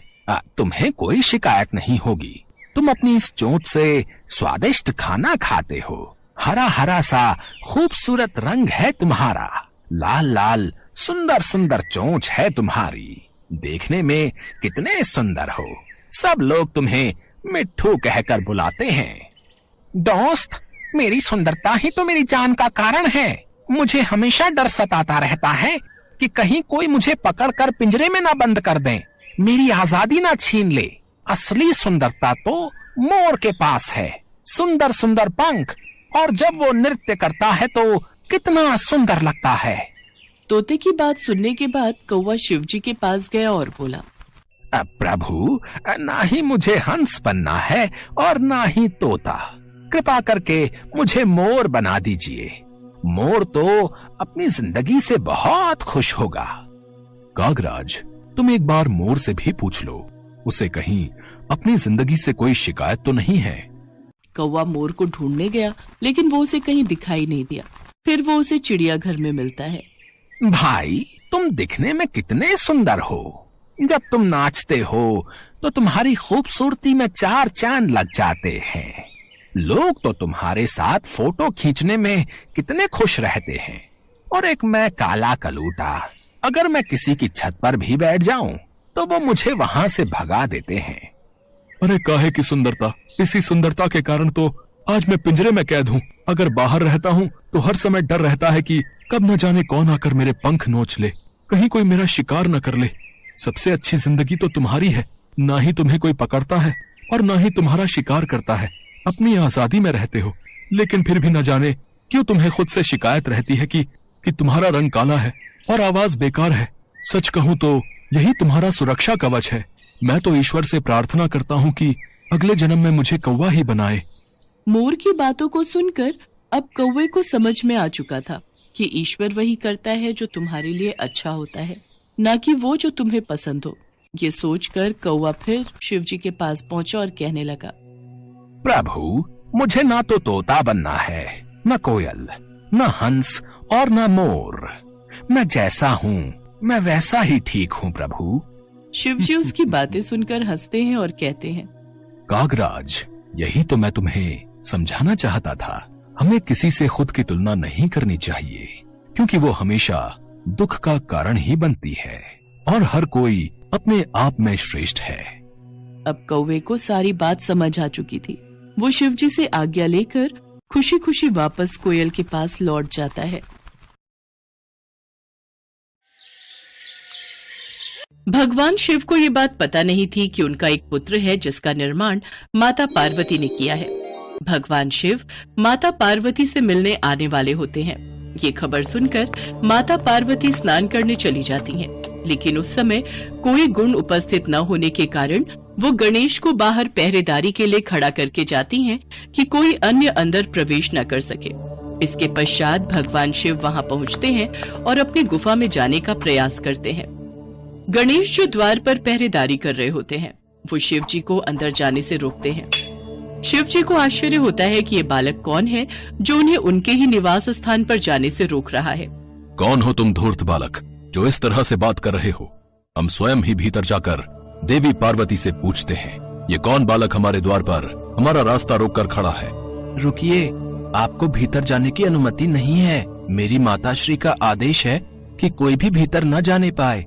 तुम्हें कोई शिकायत नहीं होगी। तुम अपनी इस चोंच से स्वादिष्ट खाना खाते हो। हरा हरा सा खूबसूरत रंग है तुम्हारा। लाल लाल सुंदर सुंदर चोंच है तुम्हारी। देखने में कितने सुंदर हो। सब लोग तुम्हें मिट्ठू कहकर बुलाते हैं। दोस्त, मेरी सुंदरता ही तो मेरी जान का कारण है। मुझे हमेशा डर सताता रहता है कि कहीं कोई मुझे पकड़कर पिंजरे में ना बंद कर दे, मेरी आजादी ना छीन ले। असली सुंदरता तो मोर के पास है, सुंदर सुंदर पंख, और जब वो नृत्य करता है तो कितना सुंदर लगता है। तोते की बात सुनने के बाद कौवा शिवजी के पास गया और बोला, प्रभु, ना ही मुझे हंस बनना है और ना ही तोता, कृपा करके मुझे मोर बना दीजिए। मोर तो अपनी जिंदगी से बहुत खुश होगा। कागराज, तुम एक बार मोर से भी पूछ लो, उसे कहीं अपनी जिंदगी से कोई शिकायत तो नहीं है। कौवा मोर को ढूंढने गया, लेकिन वो उसे कहीं दिखाई नहीं दिया। फिर वो उसे चिड़ियाघर में मिलता है। भाई, तुम दिखने में कितने सुंदर हो। जब तुम नाचते हो तो तुम्हारी खूबसूरती में 4 चांद लग जाते हैं। लोग तो तुम्हारे साथ फोटो खींचने में कितने खुश रहते हैं। और एक मैं काला कलूटा, अगर मैं किसी की छत पर भी बैठ जाऊं तो वो मुझे वहां से भगा देते हैं। अरे काहे की सुंदरता, इसी सुंदरता के कारण तो आज मैं पिंजरे में कैद हूँ। अगर बाहर रहता हूँ तो हर समय डर रहता है कि कब न जाने कौन आकर मेरे पंख नोच ले, कहीं कोई मेरा शिकार न कर ले। सबसे अच्छी जिंदगी तो तुम्हारी है, ना ही तुम्हें कोई पकड़ता है और ना ही तुम्हारा शिकार करता है। अपनी आजादी में रहते हो, लेकिन फिर भी न जाने क्यों तुम्हें खुद से शिकायत रहती है कि तुम्हारा रंग काला है और आवाज बेकार है। सच कहूँ तो यही तुम्हारा सुरक्षा कवच है। मैं तो ईश्वर से प्रार्थना करता हूँ कि अगले जन्म में मुझे कौवा ही बनाए। मोर की बातों को सुनकर अब कौवे को समझ में आ चुका था कि ईश्वर वही करता है जो तुम्हारे लिए अच्छा होता है, ना कि वो जो तुम्हें पसंद हो। ये सोचकर कौवा फिर शिवजी के पास पहुंचा और कहने लगा, प्रभु, मुझे ना तो तोता बनना है, न कोयल, न हंस और न मोर। मैं जैसा हूँ मैं वैसा ही ठीक हूँ प्रभु। शिवजी उसकी बातें सुनकर हंसते हैं और कहते हैं, कागराज, यही तो मैं तुम्हें समझाना चाहता था। हमें किसी से खुद की तुलना नहीं करनी चाहिए, क्योंकि वो हमेशा दुख का कारण ही बनती है और हर कोई अपने आप में श्रेष्ठ है। अब कौवे को सारी बात समझ आ चुकी थी। वो शिवजी से आज्ञा लेकर खुशी खुशी वापस कोयल के पास लौट जाता है। भगवान शिव को ये बात पता नहीं थी कि उनका एक पुत्र है जिसका निर्माण माता पार्वती ने किया है। भगवान शिव माता पार्वती से मिलने आने वाले होते हैं। ये खबर सुनकर माता पार्वती स्नान करने चली जाती हैं, लेकिन उस समय कोई गुण उपस्थित न होने के कारण वो गणेश को बाहर पहरेदारी के लिए खड़ा करके जाती हैं कि कोई अन्य अंदर प्रवेश न कर सके। इसके पश्चात भगवान शिव वहां पहुंचते हैं और अपनी गुफा में जाने का प्रयास करते हैं। गणेश जो द्वार पर पहरेदारी कर रहे होते हैं, वो शिव जी को अंदर जाने से रोकते हैं। शिव जी को आश्चर्य होता है कि ये बालक कौन है जो उन्हें उनके ही निवास स्थान पर जाने से रोक रहा है। कौन हो तुम धूर्त बालक, जो इस तरह से बात कर रहे हो? हम स्वयं ही भीतर जाकर देवी पार्वती से पूछते हैं, ये कौन बालक हमारे द्वार पर हमारा रास्ता रोककर खड़ा है? रुकिए, आपको भीतर जाने की अनुमति नहीं है। मेरी माता श्री का आदेश है कि कोई भी भीतर न जाने पाए,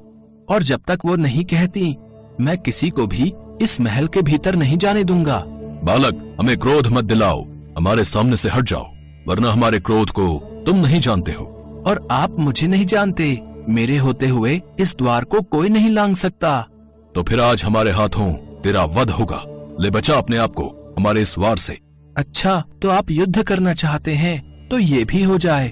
और जब तक वो नहीं कहती मैं किसी को भी इस महल के भीतर नहीं जाने दूंगा। बालक, हमें क्रोध मत दिलाओ, हमारे सामने से हट जाओ, वरना हमारे क्रोध को तुम नहीं जानते हो। और आप मुझे नहीं जानते, मेरे होते हुए इस द्वार को कोई नहीं लांघ सकता। तो फिर आज हमारे हाथों तेरा वध होगा। ले बचा अपने आप को हमारे इस वार से। अच्छा, तो आप युद्ध करना चाहते हैं तो ये भी हो जाए।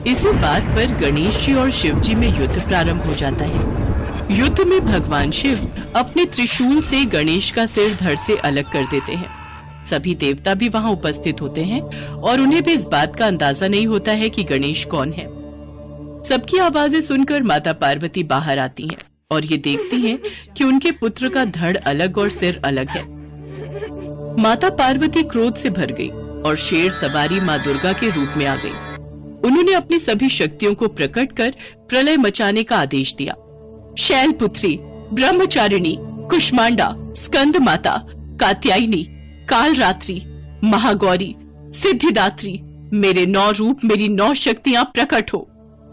इसी बात पर गणेश जी और शिव जी में युद्ध प्रारंभ हो जाता है। युद्ध में भगवान शिव अपने त्रिशूल से गणेश का सिर धड़ से अलग कर देते हैं। सभी देवता भी वहां उपस्थित होते हैं और उन्हें भी इस बात का अंदाजा नहीं होता है कि गणेश कौन है। सबकी आवाजें सुनकर माता पार्वती बाहर आती हैं और ये देखती हैं कि उनके पुत्र का धड़ अलग और सिर अलग है। माता पार्वती क्रोध से भर गई और शेर सवारी माँ दुर्गा के रूप में आ गई। उन्होंने अपनी सभी शक्तियों को प्रकट कर प्रलय मचाने का आदेश दिया। शैलपुत्री, ब्रह्मचारिणी, कुष्मांडा, स्कंद माता, कात्यायनी, कालरात्रि, महागौरी, सिद्धिदात्री, मेरे 9 रूप, मेरी 9 शक्तियां प्रकट हो।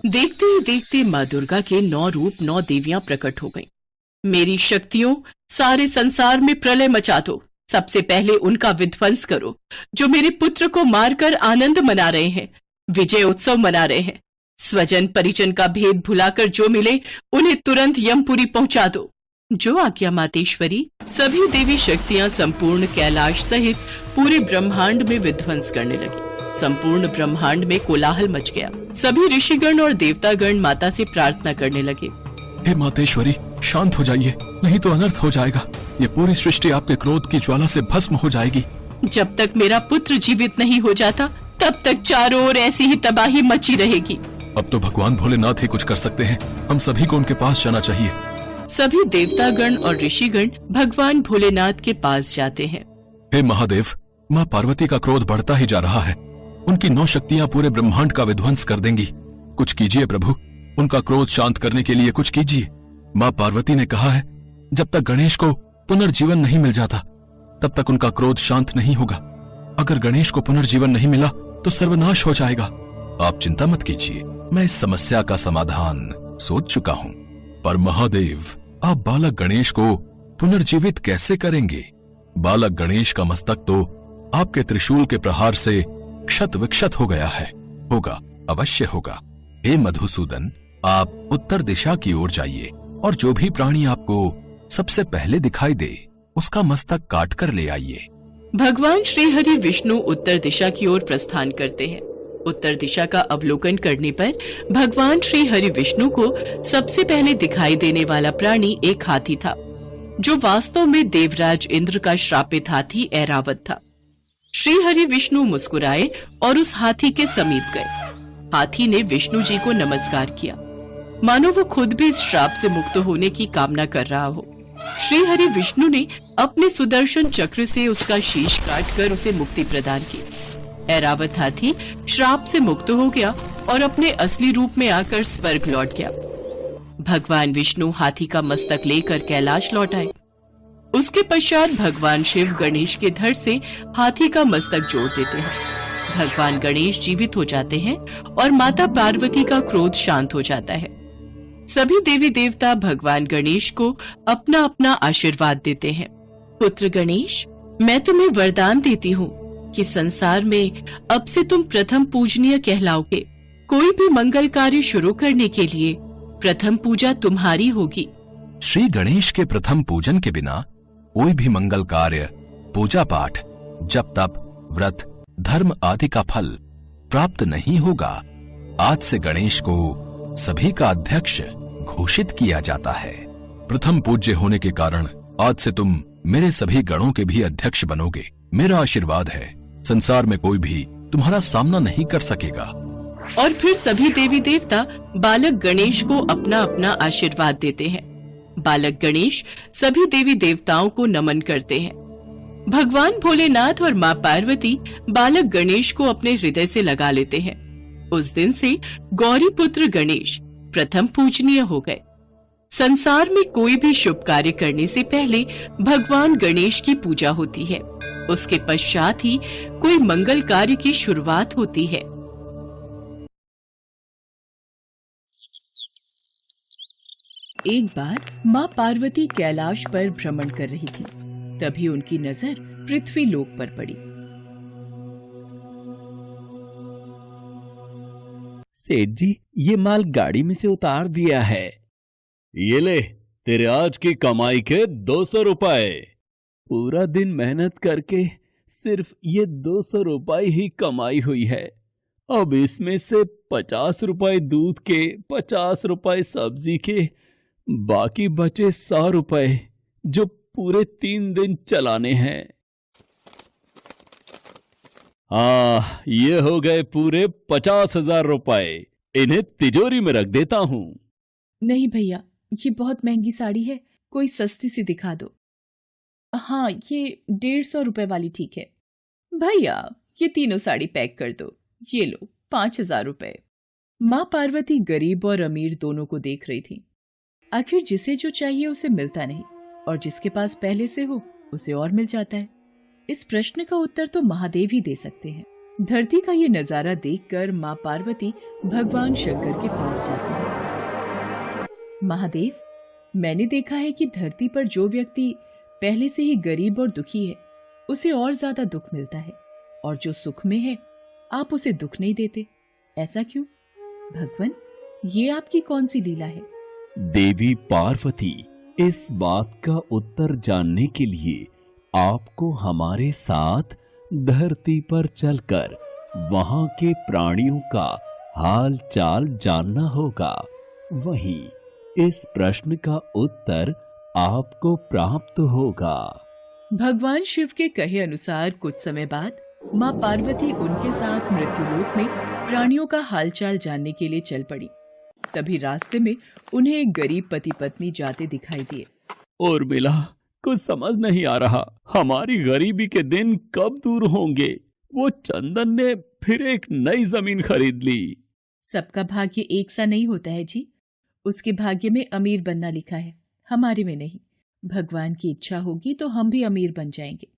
देखते ही देखते माँ दुर्गा के 9 रूप 9 देवियां प्रकट हो गईं। मेरी शक्तियों, सारे संसार में प्रलय मचा दो। सबसे पहले उनका विध्वंस करो जो मेरे पुत्र को मारकर आनंद मना रहे हैं, विजय उत्सव मना रहे हैं। स्वजन परिजन का भेद भुलाकर जो मिले उन्हें तुरंत यमपुरी पहुंचा दो। जो आज्ञा मातेश्वरी। सभी देवी शक्तियां संपूर्ण कैलाश सहित पूरे ब्रह्मांड में विध्वंस करने लगी। संपूर्ण ब्रह्मांड में कोलाहल मच गया। सभी ऋषिगण और देवतागण माता से प्रार्थना करने लगे। हे मातेश्वरी, शांत हो जाइए, नहीं तो अनर्थ हो जाएगा। ये पूरी सृष्टि आपके क्रोध की ज्वाला से भस्म हो जाएगी। जब तक मेरा पुत्र जीवित नहीं हो जाता तब तक चारों ओर ऐसी ही तबाही मची रहेगी। अब तो भगवान भोलेनाथ ही कुछ कर सकते हैं। हम सभी को उनके पास जाना चाहिए। सभी देवतागण और ऋषिगण भगवान भोलेनाथ के पास जाते हैं। हे महादेव, माँ पार्वती का क्रोध बढ़ता ही जा रहा है। उनकी 9 शक्तियाँ पूरे ब्रह्मांड का विध्वंस कर देंगी। कुछ कीजिए प्रभु, उनका क्रोध शांत करने के लिए कुछ कीजिए। माँ पार्वती ने कहा है, जब तक गणेश को पुनर्जीवन नहीं मिल जाता तब तक उनका क्रोध शांत नहीं होगा। अगर गणेश को पुनर्जीवन नहीं मिला तो सर्वनाश हो जाएगा। आप चिंता मत कीजिए, मैं इस समस्या का समाधान सोच चुका हूँ। पर महादेव, आप बालक गणेश को पुनर्जीवित कैसे करेंगे? बालक गणेश का मस्तक तो आपके त्रिशूल के प्रहार से क्षत विक्षत हो गया है। होगा, अवश्य होगा। हे मधुसूदन, आप उत्तर दिशा की ओर जाइए और जो भी प्राणी आपको सबसे पहले दिखाई दे उसका मस्तक काट कर ले आइए। भगवान श्री हरि विष्णु उत्तर दिशा की ओर प्रस्थान करते हैं। उत्तर दिशा का अवलोकन करने पर भगवान श्री हरि विष्णु को सबसे पहले दिखाई देने वाला प्राणी एक हाथी था, जो वास्तव में देवराज इंद्र का श्रापित हाथी ऐरावत था। श्री हरि विष्णु मुस्कुराए और उस हाथी के समीप गए। हाथी ने विष्णु जी को नमस्कार किया, मानो वो खुद भी इस श्राप से मुक्त होने की कामना कर रहा हो। श्री हरि विष्णु ने अपने सुदर्शन चक्र से उसका शीश काटकर उसे मुक्ति प्रदान की। ऐरावत हाथी श्राप से मुक्त हो गया और अपने असली रूप में आकर स्वर्ग लौट गया। भगवान विष्णु हाथी का मस्तक लेकर कैलाश लौट आए। उसके पश्चात भगवान शिव गणेश के धड़ से हाथी का मस्तक जोड़ देते हैं। भगवान गणेश जीवित हो जाते हैं और माता पार्वती का क्रोध शांत हो जाता है। सभी देवी देवता भगवान गणेश को अपना अपना आशीर्वाद देते हैं। पुत्र गणेश, मैं तुम्हें वरदान देती हूँ कि संसार में अब से तुम प्रथम पूजनीय कहलाओगे। कोई भी मंगल कार्य शुरू करने के लिए प्रथम पूजा तुम्हारी होगी। श्री गणेश के प्रथम पूजन के बिना कोई भी मंगल कार्य, पूजा पाठ, जप तप, व्रत, धर्म आदि का फल प्राप्त नहीं होगा। आज से गणेश को सभी का अध्यक्ष घोषित किया जाता है। प्रथम पूज्य होने के कारण आज से तुम मेरे सभी गणों के भी अध्यक्ष बनोगे। मेरा आशीर्वाद है, संसार में कोई भी तुम्हारा सामना नहीं कर सकेगा। और फिर सभी देवी देवता बालक गणेश को अपना अपना आशीर्वाद देते हैं। बालक गणेश सभी देवी देवताओं को नमन करते हैं। भगवान भोलेनाथ और माँ पार्वती बालक गणेश को अपने हृदय से लगा लेते हैं। उस दिन से गौरी पुत्र गणेश प्रथम पूजनीय हो गए। संसार में कोई भी शुभ कार्य करने से पहले भगवान गणेश की पूजा होती है। उसके पश्चात ही कोई मंगल कार्य की शुरुआत होती है। एक बार माँ पार्वती कैलाश पर भ्रमण कर रही थी। तभी उनकी नजर पृथ्वी लोक पर पड़ी। सेठ जी, ये माल गाड़ी में से उतार दिया है। ये ले, तेरे आज की कमाई के 200 रुपए। पूरा दिन मेहनत करके सिर्फ ये 200 रुपए ही कमाई हुई है। अब इसमें से 50 रुपए दूध के, 50 रुपए सब्जी के, बाकी बचे 100 रुपए जो पूरे 3 दिन चलाने हैं। ये हो गए पूरे 50,000 रुपए। इन्हें तिजोरी में रख देता हूँ। नहीं भैया, ये बहुत महंगी साड़ी है, कोई सस्ती सी दिखा दो। हाँ, ये 150 रुपए वाली ठीक है। भैया, ये तीनों साड़ी पैक कर दो। ये लो 5,000 रुपए। माँ पार्वती गरीब और अमीर दोनों को देख रही थी। आखिर जिसे जो चाहिए उसे मिलता नहीं, और जिसके पास पहले से हो उसे और मिल जाता है। इस प्रश्न का उत्तर तो महादेव ही दे सकते हैं। धरती का ये नजारा देखकर माँ पार्वती भगवान शंकर के पास जाती है। महादेव, मैंने देखा है कि धरती पर जो व्यक्ति पहले से ही गरीब और दुखी है उसे और ज्यादा दुख मिलता है, और जो सुख में है आप उसे दुख नहीं देते। ऐसा क्यों? भगवान, ये आपकी कौन सी लीला है? देवी पार्वती, इस बात का उत्तर जानने के लिए आपको हमारे साथ धरती पर चलकर वहां के प्राणियों का हाल चाल जानना होगा। वहीं इस प्रश्न का उत्तर आपको प्राप्त होगा। भगवान शिव के कहे अनुसार कुछ समय बाद माँ पार्वती उनके साथ मृत्युलोक में प्राणियों का हालचाल जानने के लिए चल पड़ी। तभी रास्ते में उन्हें एक गरीब पति पत्नी जाते दिखाई दिए। और मिला, कुछ समझ नहीं आ रहा, हमारी गरीबी के दिन कब दूर होंगे। वो चंदन ने फिर एक नई जमीन खरीद ली। सबका भाग्य एक सा नहीं होता है जी। उसके भाग्य में अमीर बनना लिखा है, हमारे में नहीं। भगवान की इच्छा होगी तो हम भी अमीर बन जाएंगे।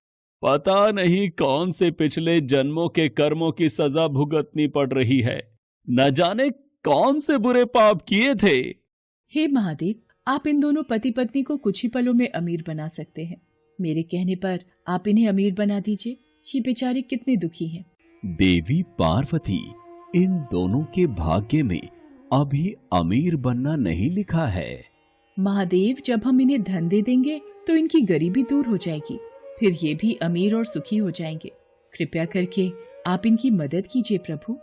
पता नहीं कौन से पिछले जन्मों के कर्मों की सजा भुगतनी पड़ रही है। न जाने कौन से बुरे पाप किए थे। हे महादेव, आप इन दोनों पति पत्नी को कुछ ही पलों में अमीर बना सकते हैं। मेरे कहने पर आप इन्हें अमीर बना दीजिए। ये बेचारे कितने दुखी हैं। देवी पार्वती, इन दोनों के भाग्य में अभी अमीर बनना नहीं लिखा है। महादेव, जब हम इन्हें धन दे देंगे तो इनकी गरीबी दूर हो जाएगी, फिर ये भी अमीर और सुखी हो जाएंगे। कृपया करके आप इनकी मदद कीजिए प्रभु।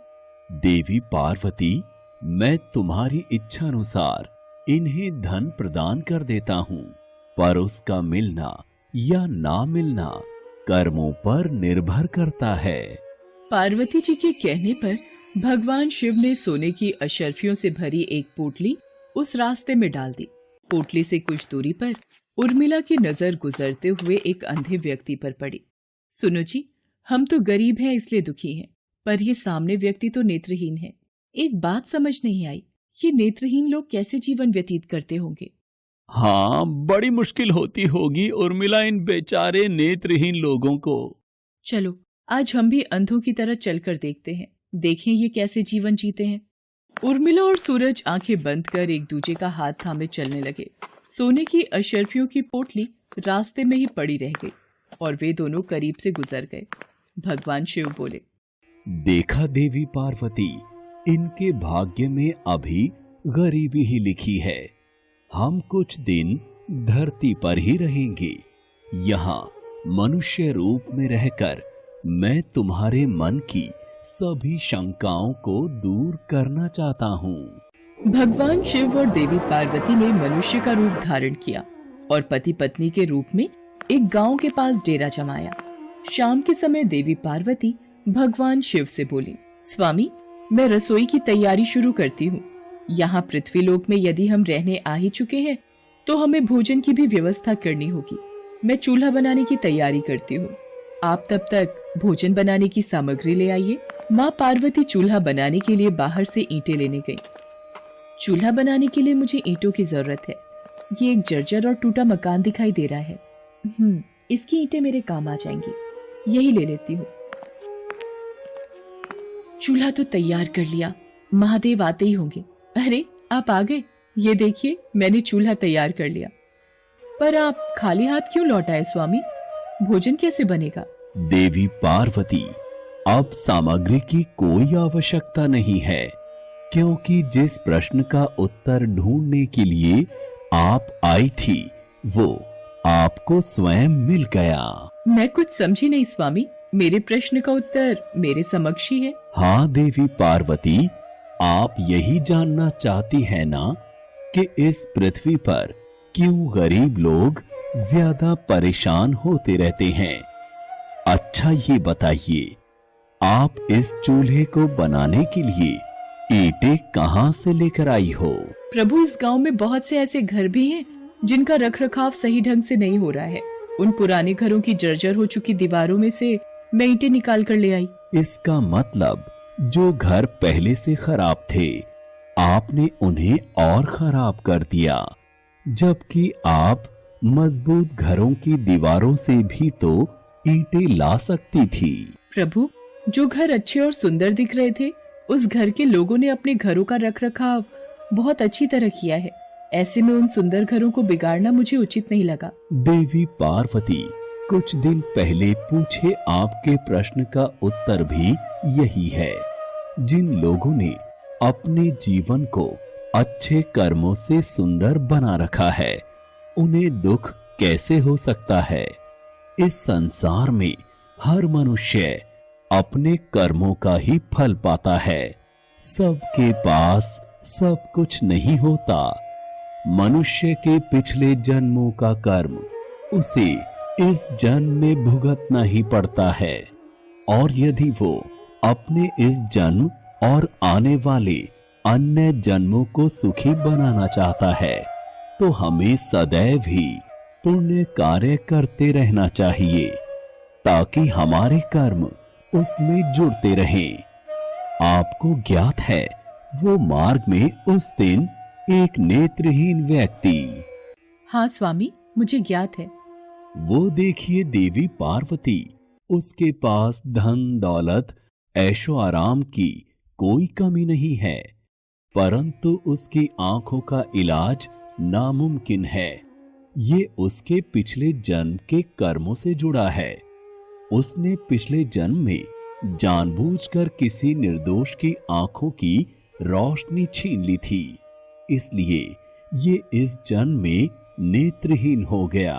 देवी पार्वती, मैं तुम्हारी इच्छा अनुसार इन्हें धन प्रदान कर देता हूँ, पर उसका मिलना या ना मिलना कर्मों पर निर्भर करता है। पार्वती जी के कहने पर भगवान शिव ने सोने की अशर्फियों से भरी एक पोटली उस रास्ते में डाल दी। पोटली से कुछ दूरी पर उर्मिला की नजर गुजरते हुए एक अंधे व्यक्ति पर पड़ी। सुनो जी, हम तो गरीब हैं इसलिए दुखी हैं, पर ये सामने व्यक्ति तो नेत्रहीन है। एक बात समझ नहीं आई, ये नेत्रहीन लोग कैसे जीवन व्यतीत करते होंगे? हाँ, बड़ी मुश्किल होती होगी उर्मिला इन बेचारे नेत्रहीन लोगों को। चलो आज हम भी अंधों की तरह चलकर देखते हैं, देखें ये कैसे जीवन जीते हैं। उर्मिला और सूरज आंखें बंद कर एक दूजे का हाथ थामे चलने लगे। सोने की अशर्फियों की पोटली रास्ते में ही पड़ी रह गई और वे दोनों करीब से गुजर गए। भगवान शिव बोले, देखा देवी पार्वती, इनके भाग्य में अभी गरीबी ही लिखी है। हम कुछ दिन धरती पर ही रहेंगे। यहाँ मनुष्य रूप में रहकर मैं तुम्हारे मन की सभी शंकाओं को दूर करना चाहता हूँ। भगवान शिव और देवी पार्वती ने मनुष्य का रूप धारण किया और पति पत्नी के रूप में एक गांव के पास डेरा जमाया। शाम के समय देवी पार्वती भगवान शिव से बोली, स्वामी, मैं रसोई की तैयारी शुरू करती हूँ। यहाँ पृथ्वीलोक में यदि हम रहने आ ही चुके हैं तो हमें भोजन की भी व्यवस्था करनी होगी। मैं चूल्हा बनाने की तैयारी करती हूँ, आप तब तक भोजन बनाने की सामग्री ले आइए। माँ पार्वती चूल्हा बनाने के लिए बाहर से ईंटें लेने गई। चूल्हा बनाने के लिए मुझे ईंटों की जरूरत है। ये एक जर्जर और टूटा मकान दिखाई दे रहा है। इसकी ईंटें मेरे काम आ जाएंगी, यही ले लेती हूँ। चूल्हा तो तैयार कर लिया, महादेव आते ही होंगे। अरे आप आ गए, ये देखिए मैंने चूल्हा तैयार कर लिया। पर आप खाली हाथ क्यों लौट आए स्वामी? भोजन कैसे बनेगा? देवी पार्वती, अब सामग्री की कोई आवश्यकता नहीं है, क्योंकि जिस प्रश्न का उत्तर ढूंढने के लिए आप आई थी वो आपको स्वयं मिल गया। मैं कुछ समझी नहीं स्वामी, मेरे प्रश्न का उत्तर मेरे समक्ष ही है। हाँ देवी पार्वती, आप यही जानना चाहती है ना कि इस पृथ्वी पर क्यों गरीब लोग ज्यादा परेशान होते रहते हैं। अच्छा ये बताइए, आप इस चूल्हे को बनाने के लिए ईंटें कहाँ से लेकर आई हो? प्रभु, इस गांव में बहुत से ऐसे घर भी हैं जिनका रखरखाव सही ढंग से नहीं हो रहा है। उन पुराने घरों की जर्जर हो चुकी दीवारों में से मैं ईंटें निकाल कर ले आई। इसका मतलब जो घर पहले से खराब थे आपने उन्हें और खराब कर दिया, जबकि आप मजबूत घरों की दीवारों से भी तो ईंटें ला सकती थी। प्रभु, जो घर अच्छे और सुंदर दिख रहे थे उस घर के लोगों ने अपने घरों का रखरखाव बहुत अच्छी तरह किया है। ऐसे में उन सुंदर घरों को बिगाड़ना मुझे उचित नहीं लगा। देवी पार्वती, कुछ दिन पहले पूछे आपके प्रश्न का उत्तर भी यही है। जिन लोगों ने अपने जीवन को अच्छे कर्मों से सुंदर बना रखा है उन्हें दुख कैसे हो सकता है? इस संसार में हर मनुष्य अपने कर्मों का ही फल पाता है। सबके पास सब कुछ नहीं होता। मनुष्य के पिछले जन्मों का कर्म उसे इस जन्म में भुगतना ही पड़ता है, और यदि वो अपने इस जन्म और आने वाले अन्य जन्मों को सुखी बनाना चाहता है तो हमें सदैव ही पुण्य कार्य करते रहना चाहिए, ताकि हमारे कर्म उसमें जुड़ते रहें। आपको ज्ञात है, वो मार्ग में उस दिन एक नेत्रहीन व्यक्ति, हाँ स्वामी, मुझे ज्ञात है। वो देखिए देवी पार्वती, उसके पास धन दौलत ऐशो आराम की कोई कमी नहीं है, परंतु उसकी आंखों का इलाज नामुमकिन है। ये उसके पिछले जन्म के कर्मों से जुड़ा है। उसने पिछले जन्म में जानबूझकर किसी निर्दोष की आंखों की रोशनी छीन ली थी, इसलिए ये इस जन्म में नेत्रहीन हो गया।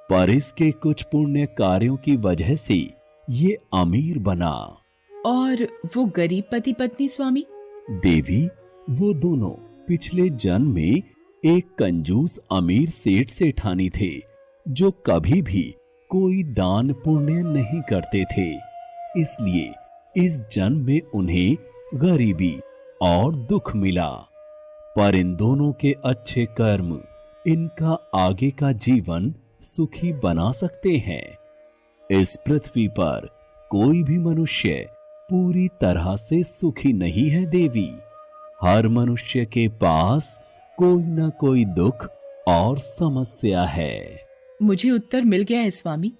पर इसके कुछ पुण्य कार्यों की वजह से ये अमीर बना। और वो गरीब पति पत्नी स्वामी? देवी, वो दोनों पिछले जन्म में एक कंजूस अमीर सेठ सेठानी थे, जो कभी भी कोई दान पुण्य नहीं करते थे। इसलिए इस जन्म में उन्हें गरीबी और दुख मिला। पर इन दोनों के अच्छे कर्म इनका आगे का जीवन सुखी बना सकते हैं। इस पृथ्वी पर कोई भी मनुष्य पूरी तरह से सुखी नहीं है देवी। हर मनुष्य के पास कोई न कोई दुख और समस्या है। मुझे उत्तर मिल गया है स्वामी।